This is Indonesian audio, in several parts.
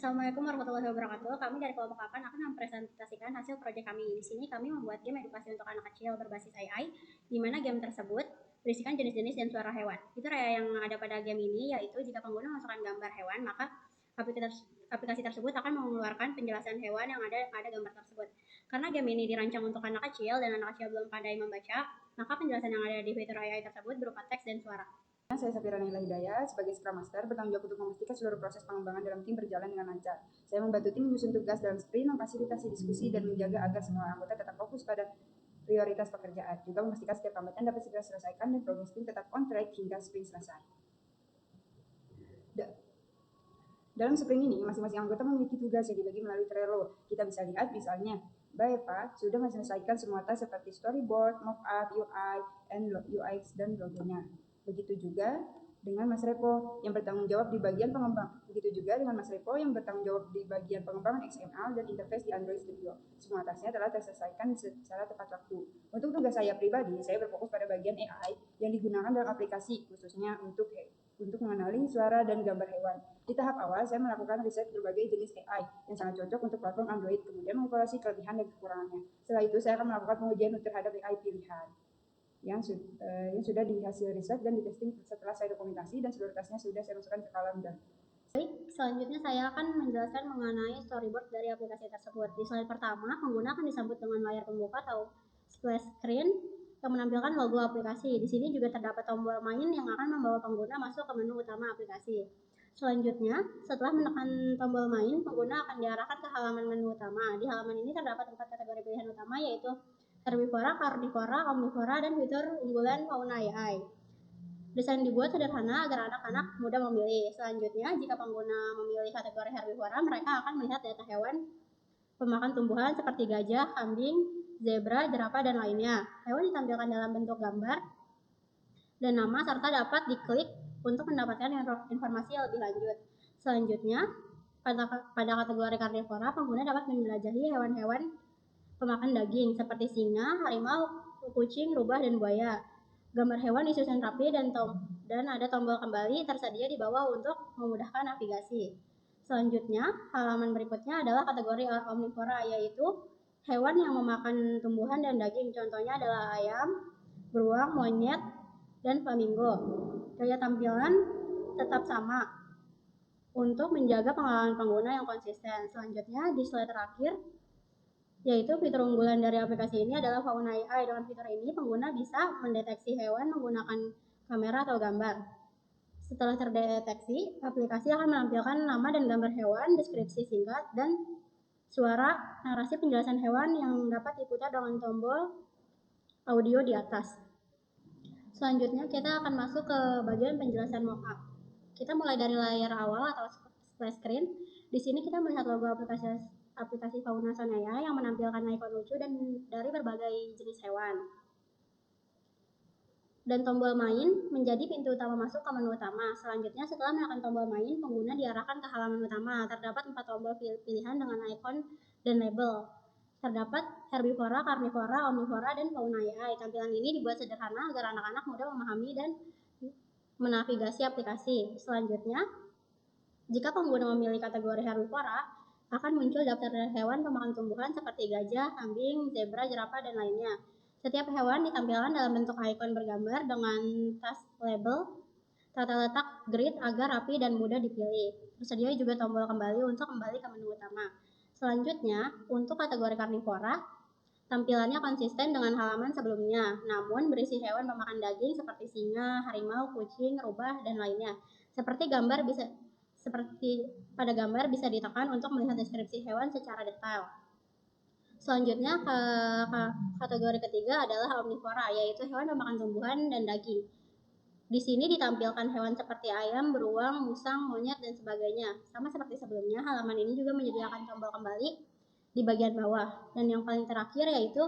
Assalamualaikum warahmatullahi wabarakatuh. Kami dari kelompok Akan akan mempresentasikan hasil proyek kami. Di sini kami membuat game edukasi untuk anak kecil berbasis AI, di mana game tersebut berisikan jenis-jenis dan suara hewan. Fitur yang ada pada game ini yaitu jika pengguna memasukkan gambar hewan, maka aplikasi tersebut akan mengeluarkan penjelasan hewan yang ada pada gambar tersebut. Karena game ini dirancang untuk anak kecil dan anak kecil belum pandai membaca, maka penjelasan yang ada di fitur AI tersebut berupa teks dan suara. Saya Safira Naila Hidayat, sebagai Scrum Master bertanggung jawab untuk memastikan seluruh proses pengembangan dalam tim berjalan dengan lancar. Saya membantu tim menyusun tugas dalam sprint, memfasilitasi diskusi, dan menjaga agar semua anggota tetap fokus pada prioritas pekerjaan. Juga memastikan setiap hambatan dapat segera selesaikan dan progres tim tetap on track hingga sprint selesai. Dalam sprint ini, masing-masing anggota memiliki tugas yang dibagi melalui Trello. Kita bisa lihat misalnya, Mbak Eva sudah menyelesaikan semua tas seperti storyboard, mock-up, UI, and UX, dan logonya. Begitu juga dengan Mas Repo yang bertanggung jawab di bagian pengembangan XML dan interface di Android Studio. Semua tasnya telah terselesaikan secara tepat waktu. Untuk tugas saya pribadi, saya berfokus pada bagian AI yang digunakan dalam aplikasi, khususnya untuk mengenali suara dan gambar hewan. Di tahap awal, saya melakukan riset berbagai jenis AI yang sangat cocok untuk platform Android, kemudian mengevaluasi kelebihan dan kekurangannya. Setelah itu, saya akan melakukan pengujian terhadap AI pilihan yang sudah dihasil riset dan ditesting. Setelah saya dokumentasi dan seluruh tasnya sudah saya masukkan ke kolom dan. Baik, selanjutnya saya akan menjelaskan mengenai storyboard dari aplikasi tersebut. Di slide pertama, pengguna akan disambut dengan layar pembuka atau splash screen yang menampilkan logo aplikasi. Di sini juga terdapat tombol main yang akan membawa pengguna masuk ke menu utama aplikasi. Selanjutnya, setelah menekan tombol main, pengguna akan diarahkan ke halaman menu utama. Di halaman ini terdapat 4 kategori pilihan utama, yaitu herbivora, karnivora, omnivora, dan fitur unggulan fauna AI. Desain dibuat sederhana agar anak-anak mudah memilih. Selanjutnya, jika pengguna memilih kategori herbivora, mereka akan melihat data hewan pemakan tumbuhan seperti gajah, kambing, zebra, jerapah, dan lainnya. Hewan ditampilkan dalam bentuk gambar dan nama serta dapat diklik untuk mendapatkan informasi yang lebih lanjut. Selanjutnya, pada kategori karnivora, pengguna dapat menjelajahi hewan-hewan pemakan daging seperti singa, harimau, kucing, rubah, dan buaya. Gambar hewan disusun rapi dan ada tombol kembali tersedia di bawah untuk memudahkan navigasi. Selanjutnya, halaman berikutnya adalah kategori omnivora, yaitu hewan yang memakan tumbuhan dan daging. Contohnya adalah ayam, beruang, monyet, dan flamingo. Gaya tampilan tetap sama untuk menjaga pengalaman pengguna yang konsisten. Selanjutnya, di slide terakhir, yaitu fitur unggulan dari aplikasi ini adalah fauna AI. Dengan fitur ini, pengguna bisa mendeteksi hewan menggunakan kamera atau gambar. Setelah terdeteksi, aplikasi akan menampilkan nama dan gambar hewan, deskripsi singkat, dan suara narasi penjelasan hewan yang dapat diputar dengan tombol audio di atas. Selanjutnya, kita akan masuk ke bagian penjelasan mockup. Kita mulai dari layar awal atau splash screen. Di sini kita melihat logo aplikasi Fauna Sonaya yang menampilkan ikon lucu dan dari berbagai jenis hewan. Dan tombol main menjadi pintu utama masuk ke menu utama. Selanjutnya, setelah menekan tombol main, pengguna diarahkan ke halaman utama. Terdapat 4 tombol pilihan dengan ikon dan label. Terdapat herbivora, karnivora, omnivora, dan fauna AI. Tampilan ini dibuat sederhana agar anak-anak mudah memahami dan menavigasi aplikasi. Selanjutnya, jika pengguna memilih kategori herbivora, akan muncul daftar hewan pemakan tumbuhan seperti gajah, kambing, zebra, jerapah, dan lainnya. Setiap hewan ditampilkan dalam bentuk ikon bergambar dengan tas label, tata letak grid agar rapi dan mudah dipilih. Tersedia juga tombol kembali untuk kembali ke menu utama. Selanjutnya, untuk kategori karnivora, tampilannya konsisten dengan halaman sebelumnya, namun berisi hewan pemakan daging seperti singa, harimau, kucing, rubah, dan lainnya. Seperti pada gambar bisa ditekan untuk melihat deskripsi hewan secara detail. Selanjutnya, kategori ketiga adalah omnivora, yaitu hewan pemakan tumbuhan dan daging. Di sini ditampilkan hewan seperti ayam, beruang, musang, monyet, dan sebagainya. Sama seperti sebelumnya, halaman ini juga menyediakan tombol kembali di bagian bawah. Dan yang paling terakhir yaitu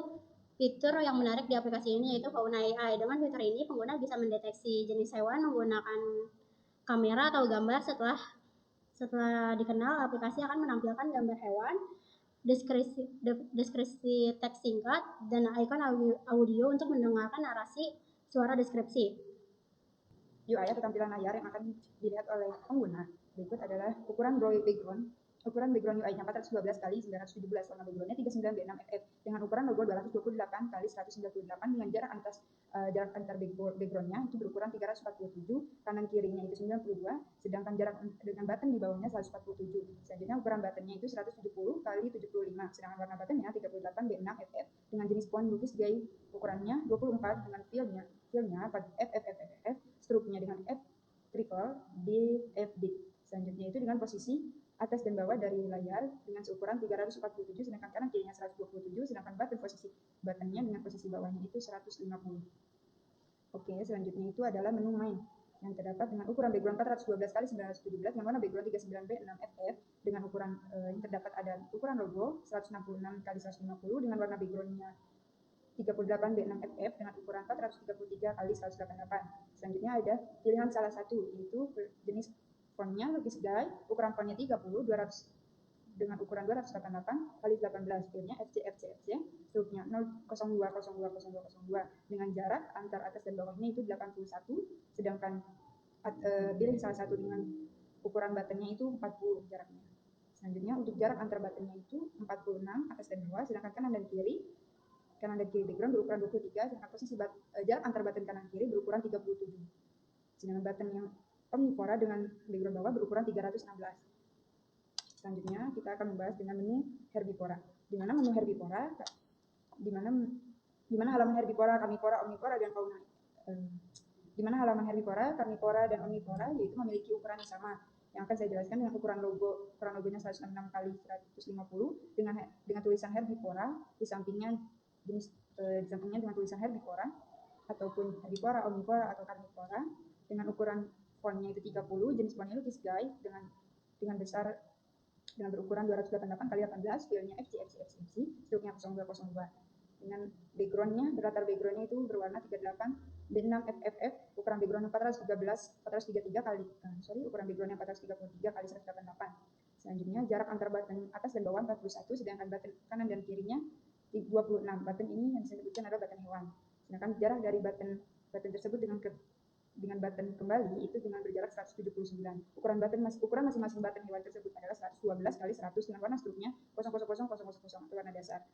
fitur yang menarik di aplikasi ini, yaitu Fauna AI. Dengan fitur ini, pengguna bisa mendeteksi jenis hewan menggunakan kamera atau gambar. Setelah dikenal, aplikasi akan menampilkan gambar hewan, deskripsi teks singkat, dan ikon audio untuk mendengarkan narasi suara deskripsi. UI atau tampilan layar yang akan dilihat oleh pengguna. Berikut adalah ukuran background ukuran background UI-nya 412 kali 917, warna backgroundnya 39B6FF dengan ukuran logo 228 kali 198 dengan jarak antar backgroundnya itu berukuran 347, kanan kirinya itu 92, sedangkan jarak dengan button di bawahnya 147. Selanjutnya ukuran buttonnya itu 170 kali 75, sedangkan warna buttonnya 38B6FF dengan jenis font lukis gay, ukurannya 24 dengan fillnya FFFFF, struknya dengan F triple DFD. Selanjutnya itu dengan posisi atas dan bawah dari layar dengan seukuran 347, sedangkan kanan kirinya 127, sedangkan posisi buttonnya dengan posisi bawahnya itu 150. Oke, selanjutnya itu adalah menu main yang terdapat dengan ukuran background 412 kali 917 dengan warna background 39B6FF dengan ukuran yang terdapat ada ukuran logo 166 kali 150 dengan warna backgroundnya 38B6FF dengan ukuran 433 kali 188. Selanjutnya ada pilihan salah satu, yaitu jenis fontnya lukis guide, ukuran fontnya 30, 200 dengan ukuran 288 kali 18, filenya FCFCFC, struknya 002020202 dengan jarak antar atas dan bawahnya itu 81, sedangkan pilih salah satu dengan ukuran buttonnya itu 40 jaraknya. Selanjutnya untuk jarak antar buttonnya itu 46 atas dan bawah, sedangkan kanan dan kiri background berukuran 23, sedangkan posisi jarak antar button kanan kiri berukuran 37. Sedangkan button yang omnivora dengan background bawah berukuran 316. Selanjutnya kita akan membahas dengan menu herbivora. Di mana menu herbivora, di mana halaman herbivora, karnivora, omnivora dan fauna. Di mana halaman herbivora, karnivora dan omnivora yaitu memiliki ukuran yang sama. Yang akan saya jelaskan dengan ukuran logonya 106 kali 150 dengan tulisan herbivora di sampingnya dengan tulisan herbivora ataupun herbivora, omnivora atau karnivora dengan ukuran fontnya itu 30, jenis fontnya lukis guide dengan berukuran 288 kali 18, filenya FCFCFC, struknya 0202 dengan berlatar backgroundnya itu berwarna 38B6FFF, ukuran background 433 kali ukuran backgroundnya 433 kali 188. Selanjutnya jarak antar button atas dan bawah 41, sedangkan button kanan dan kirinya 26. Button ini yang disebutkan adalah button hewan. Sedangkan jarak dari button tersebut dengan button kembali itu dengan berjarak 179. Ukuran masing-masing button hewan tersebut adalah 112 kali 100 dengan warna struknya 00000 atau warna dasar.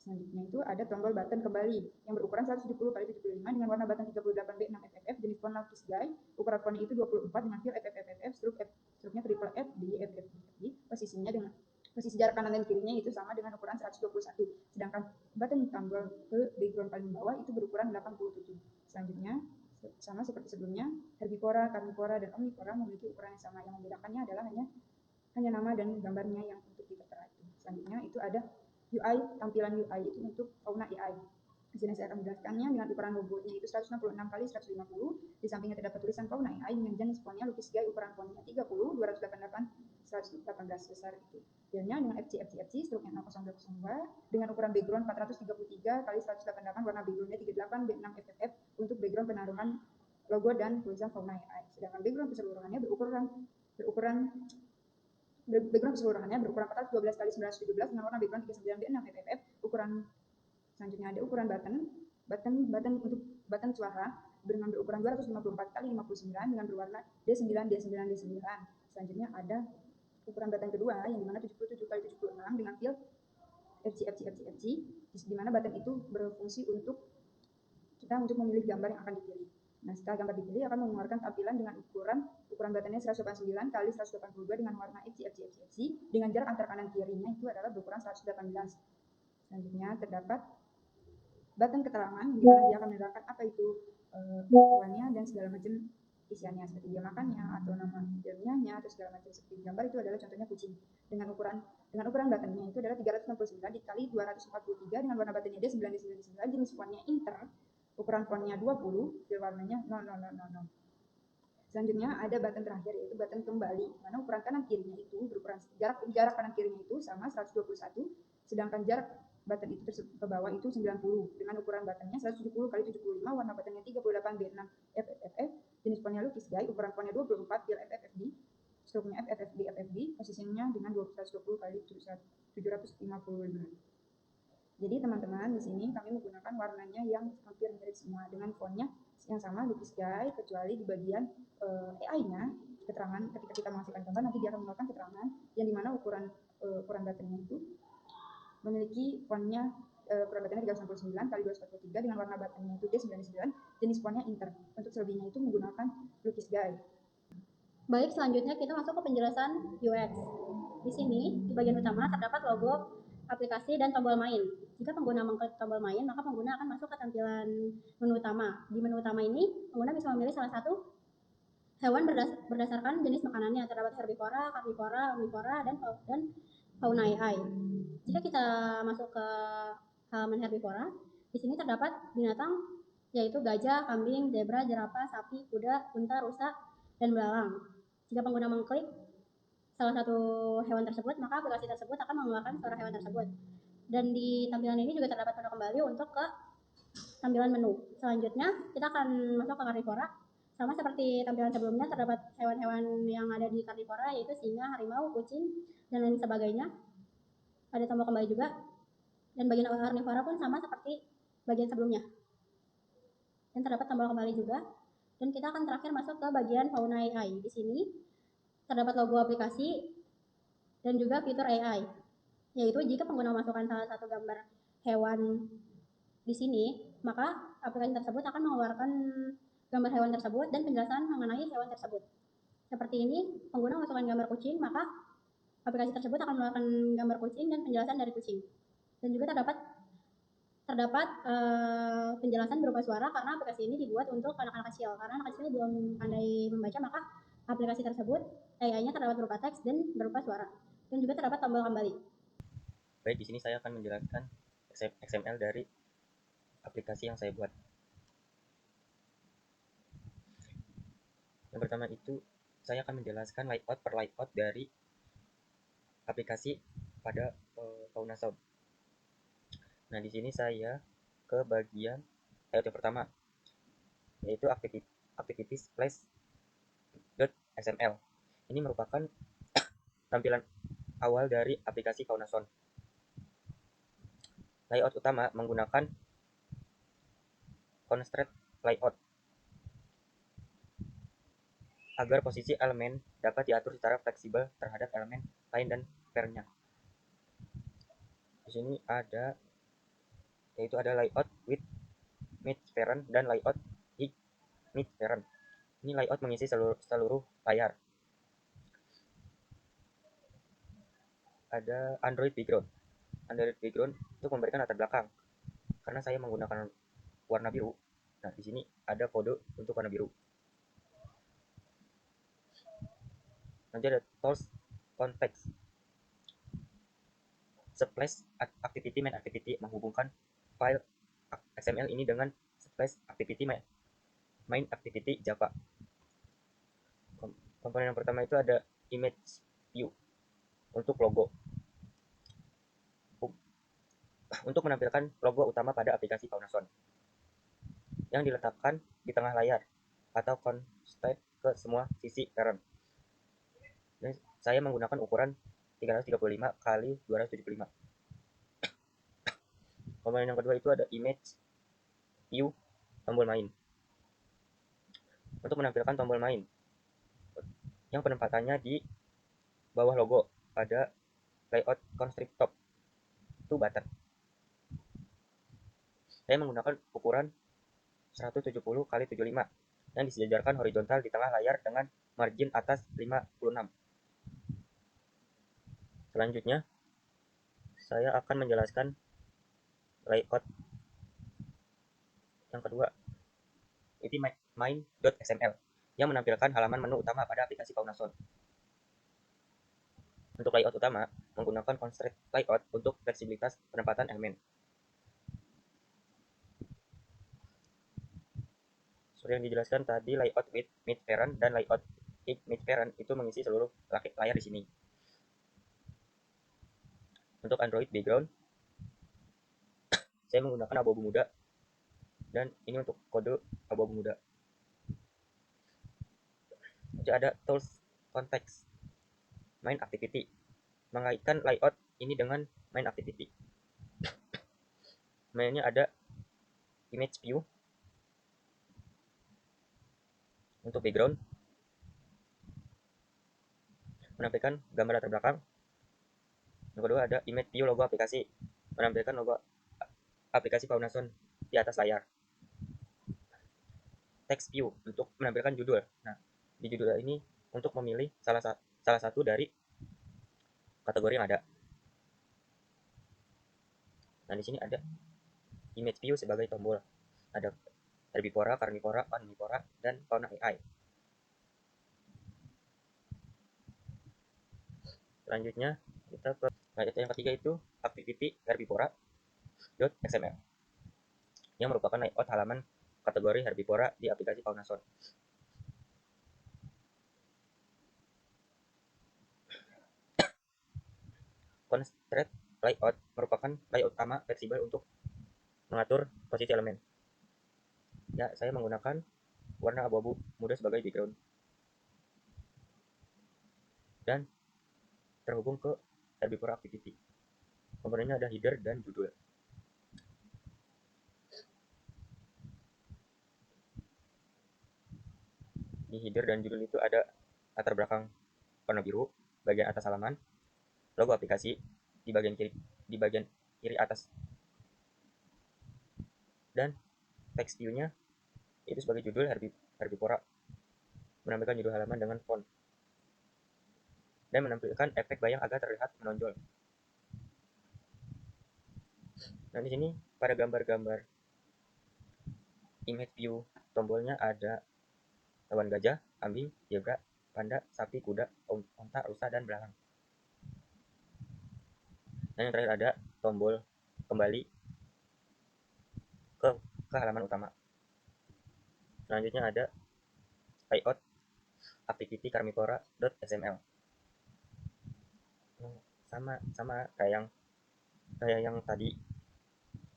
Selanjutnya itu ada tombol button kembali yang berukuran 170 kali 75 dengan warna button 38B6FFF, jenis font lukis guide, ukuran fontnya itu 24 dengan fill FFFF, struknya triple F di FFFF. Posisi jarak kanan dan kirinya itu sama dengan ukuran 121. Sedangkan button tombol ke background paling bawah itu berukuran 87. Selanjutnya sama seperti sebelumnya, herbivora, karnivora, dan omnivora memiliki ukuran yang sama. Yang membedakannya adalah hanya nama dan gambarnya yang untuk tertera itu. Selanjutnya itu ada UI, tampilan UI itu untuk fauna AI. Di sini saya akan menjelaskannya dengan ukuran logonya itu 166 kali 150. Di sampingnya terdapat tulisan fauna AI dengan jenis fontnya lukis gaya, ukuran fontnya 30, 288, 118 besar itu. Filenya dengan FCFCFC, struknya 00202 dengan ukuran background 433 kali 188, warna backgroundnya 38B6FFF untuk background penaruhan logo dan tulisan fauna AI. Sedangkan background keseluruhannya berukuran 412 kali 917 dengan warna background 39B6FFF. Ukuran selanjutnya ada ukuran button untuk button suara dengan berukuran 254 kali 59 dengan berwarna D9 D9 D9. Selanjutnya ada ukuran button kedua yang dimana 77 kali 76 dengan fill FCFCFCFC, di mana button itu berfungsi untuk memilih gambar yang akan dipilih. Nah, setelah gambar dipilih akan mengeluarkan tampilan dengan ukuran buttonnya 189 kali 182 dengan warna FCFCFC dengan jarak antar kanan kirinya itu adalah berukuran 118. Selanjutnya terdapat button keterangan di mana dia akan menerangkan apa itu hewannya dan segala macam isiannya seperti dia makannya atau nama ilmiahnya atau segala macam. Seperti gambar itu adalah contohnya kucing dengan ukuran buttonnya itu adalah 369 dikali 243 dengan warna buttonnya D9 D9 D9, jenis fontnya Inter, ukuran fontnya 20, fil warnanya 0000. Selanjutnya ada button terakhir yaitu button kembali, mana ukuran kanan kirinya itu berukuran jarak kanan kirinya itu sama 121, sedangkan jarak button itu ke bawah itu 90 dengan ukuran buttonnya 170 kali 75, warna buttonnya 38B6 FFF, jenis fontnya lukis guide, ukuran fontnya 24, fil FFFD, struknya FFFD, posisinya dengan 120 kali 755. Jadi teman-teman di sini kami menggunakan warnanya yang hampir mirip semua dengan fontnya yang sama lukis guide, kecuali di bagian AI-nya keterangan ketika kita menghasilkan gambar, nanti dia akan mengeluarkan keterangan yang dimana ukuran buttonnya itu memiliki fontnya ukuran buttonnya 399 kali 243 dengan warna buttonnya itu D99, jenis fontnya Inter. Untuk selebihnya itu menggunakan Lukis Guide. Baik, selanjutnya kita masuk ke penjelasan UX. Di sini, di bagian utama terdapat logo aplikasi dan tombol main. Jika pengguna mengklik tombol main, maka pengguna akan masuk ke tampilan menu utama. Di menu utama ini, pengguna bisa memilih salah satu hewan berdasarkan jenis makanannya. Terdapat herbivora, carnivora, omnivora, dan fauna AI. Jika kita masuk ke halaman herbivora, di sini terdapat binatang yaitu gajah, kambing, zebra, jerapah, sapi, kuda, unta, rusa, dan belalang. Jika pengguna mengklik salah satu hewan tersebut, maka aplikasi tersebut akan mengeluarkan suara hewan tersebut. Dan di tampilan ini juga terdapat menu kembali untuk ke tampilan menu. Selanjutnya, kita akan masuk ke karnivora. Sama seperti tampilan sebelumnya, terdapat hewan-hewan yang ada di karnivora, yaitu singa, harimau, kucing, dan lain sebagainya. Ada tombol kembali juga. Dan bagian karnivora pun sama seperti bagian sebelumnya. Dan terdapat tombol kembali juga. Dan kita akan terakhir masuk ke bagian fauna AI. Di sini terdapat logo aplikasi dan juga fitur AI, yaitu jika pengguna memasukkan salah satu gambar hewan di sini, maka aplikasi tersebut akan mengeluarkan gambar hewan tersebut dan penjelasan mengenai hewan tersebut. Seperti ini, pengguna memasukkan gambar kucing, maka aplikasi tersebut akan mengeluarkan gambar kucing dan penjelasan dari kucing. Dan juga terdapat penjelasan berupa suara karena aplikasi ini dibuat untuk anak-anak kecil. Karena anak kecil belum pandai membaca, maka aplikasi tersebut AI-nya terdapat berupa teks dan berupa suara. Dan juga terdapat tombol kembali. Baik, di sini saya akan menjelaskan XML dari aplikasi yang saya buat. Yang pertama itu, saya akan menjelaskan layout per layout dari aplikasi pada Fauna Sound. Nah, di sini saya ke bagian layout yang pertama, yaitu activities/xml. Ini merupakan tampilan awal dari aplikasi Fauna Sound. Layout utama menggunakan constraint layout agar posisi elemen dapat diatur secara fleksibel terhadap elemen lain dan pair-nya. Di sini ada layout with mid parent dan layout hid mid parent. Ini layout mengisi seluruh layar. Ada Android background. Android background untuk memberikan latar belakang. Karena saya menggunakan warna biru, nah di sini ada kode untuk warna biru. Nanti ada tools context. Splash activity main activity menghubungkan file XML ini dengan splash activity main activity Java. Komponen yang pertama itu ada image view untuk logo. Untuk menampilkan logo utama pada aplikasi Fauna Sound yang diletakkan di tengah layar atau constraint ke semua sisi parent. Dan saya menggunakan ukuran 335 kali 275. Komponen yang kedua itu ada image view tombol main. Untuk menampilkan tombol main yang penempatannya di bawah logo pada layout constrict top itu button. Saya menggunakan ukuran 170 kali 75 yang disejajarkan horizontal di tengah layar dengan margin atas 56. Selanjutnya, saya akan menjelaskan layout yang kedua, itu main.xml yang menampilkan halaman menu utama pada aplikasi Fauna Sound. Untuk layout utama, menggunakan constraint layout untuk fleksibilitas penempatan elemen. Seperti yang dijelaskan tadi, layout with mid parent dan layout with mid parent itu mengisi seluruh layar di sini. Untuk Android background, saya menggunakan abu-abu muda dan ini untuk kode abu-abu muda. Jadi ada tools context main activity mengaitkan layout ini dengan main activity. Mainnya ada image view untuk background, menampilkan gambar latar belakang. Yang kedua ada image view logo aplikasi, menampilkan logo aplikasi Faunason di atas layar. Text view untuk menampilkan judul. Nah, di judul ini untuk memilih salah satu dari kategori yang ada. Nah, di sini ada image view sebagai tombol. Ada herbivora, carnivora, omnivora, dan fauna AI. Selanjutnya kita ke yang ketiga itu activity herbivora.xml yang merupakan layout halaman kategori herbivora di aplikasi Faunason. Constraint layout merupakan layout utama fleksibel untuk mengatur posisi elemen. Ya, saya menggunakan warna abu-abu muda sebagai background dan terhubung ke herbivora activity. Komponennya ada header dan judul. Di header dan judul itu ada latar belakang warna biru, bagian atas halaman, logo aplikasi di bagian kiri atas, dan text view-nya itu sebagai judul herbivora, menampilkan judul halaman dengan font dan menampilkan efek bayang agar terlihat menonjol. Nah, di sini pada gambar-gambar image view tombolnya ada hewan gajah, kambing, zebra, panda, sapi, kuda, onta, rusa, dan belalang. Dan yang terakhir ada tombol kembali ke halaman utama. Selanjutnya ada layout activity carnivora.xml. Sama kayak yang tadi,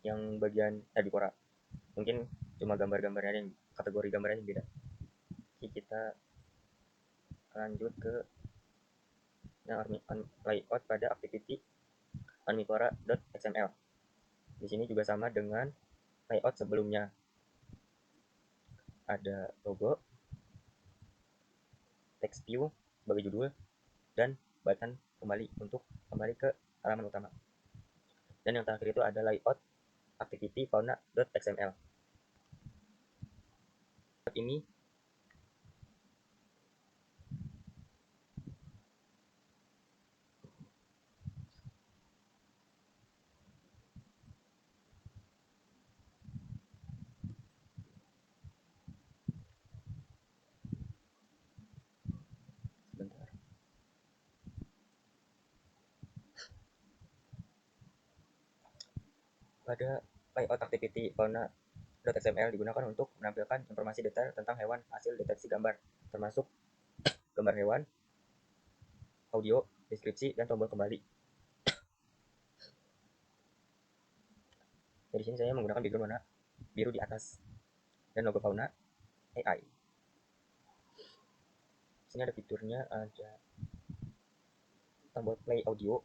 yang bagian herbivora. Mungkin cuma gambar-gambarnya yang kategori gambarnya yang beda. Jadi kita lanjut ke yang layout pada activity carnivora.xml. Di sini juga sama dengan layout sebelumnya. Ada logo, text view sebagai judul, dan button kembali untuk kembali ke halaman utama. Dan yang terakhir itu ada layout activity fauna.xml. Ini sebentar. Pada layout activity fauna.xml digunakan untuk menampilkan informasi detail tentang hewan hasil deteksi gambar, termasuk gambar hewan, audio, deskripsi, dan tombol kembali. Jadi di sini saya menggunakan background warna biru di atas dan logo fauna AI. Di sini ada fiturnya, ada tombol play audio.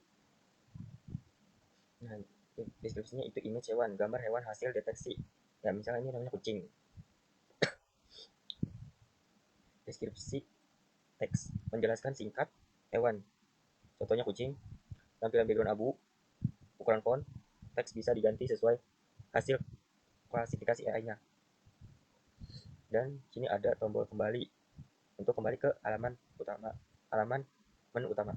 Nah, deskripsinya itu image hewan, gambar hewan hasil deteksi. Ya, misalnya ini namanya kucing. Deskripsi teks menjelaskan singkat hewan, contohnya kucing. Tampilan background abu, ukuran font, teks bisa diganti sesuai hasil klasifikasi AI-nya. Dan sini ada tombol kembali untuk kembali ke halaman menu utama.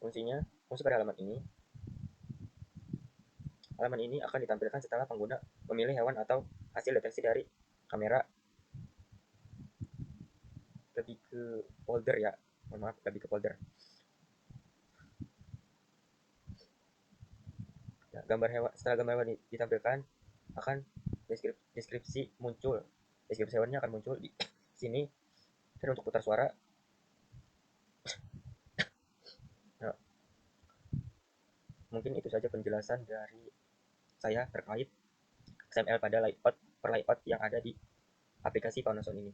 Fungsi pada halaman ini akan ditampilkan setelah pengguna memilih hewan atau hasil deteksi dari kamera. Lebih ke folder ya, lebih ke folder. Nah, setelah gambar hewan ditampilkan, akan deskripsi muncul. Deskripsi hewannya akan muncul di sini. Dan untuk putar suara, nah, mungkin itu saja penjelasan dari saya terkait XML pada layout yang ada di aplikasi Faunason ini.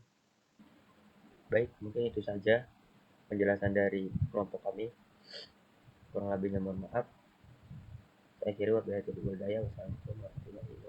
Baik, mungkin itu saja penjelasan dari kelompok kami. Kurang lebihnya mohon maaf. Saya kira wabillahi taufiq wal hidayah. Wassalamualaikum warahmatullahi wabarakatuh.